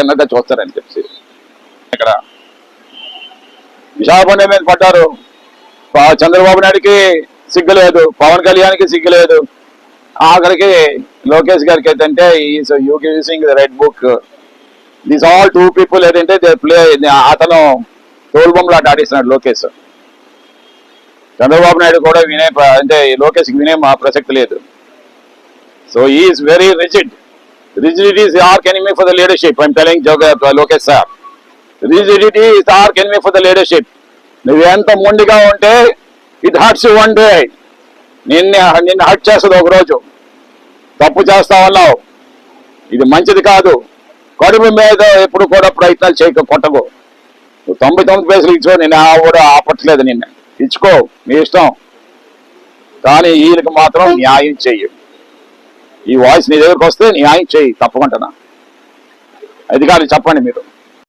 అన్నట్టు చూస్తారని చెప్పి ఇక్కడ విశాఖపట్నం మీద పడ్డారు. చంద్రబాబు నాయుడికి సిగ్గు లేదు, పవన్ కళ్యాణ్కి సిగ్గు లేదు, ఆఖరికి లోకేష్ గారికి ఏంటంటే using the red book. These all two people ఏంటంటే అతను తోలుబొమ్మలాట ఆడిస్తున్నాడు లోకేష్. చంద్రబాబు నాయుడు కూడా అంటే లోకేష్కి వినే ప్రసక్తి లేదు. So is very rigid. Rigidity is the arch enemy for the leadership. I'm telling Lokesh sir. Rigidity is the arch enemy for the leadership. నువ్వు ఎంత మొండిగా ఉంటే it hurts you one day. నిన్ను హర్ట్ చేస్తుంది ఒకరోజు. తప్పు చేస్తావన్నావు, ఇది మంచిది కాదు. కడుపు మీద ఎప్పుడు కూడా ప్రయత్నాలు చేయక కొట్టకు. నువ్వు 99 పేజీలు ఇచ్చుకో, నేను కూడా ఆపట్లేదు, నిన్ను ఇచ్చుకో, నీ ఇష్టం. కానీ వీళ్ళకి మాత్రం న్యాయం చెయ్యి. ఈ వాయిస్ నీ దగ్గరకు వస్తే న్యాయం చేయి తప్పకుండా. అధికారులు చెప్పండి మీరు.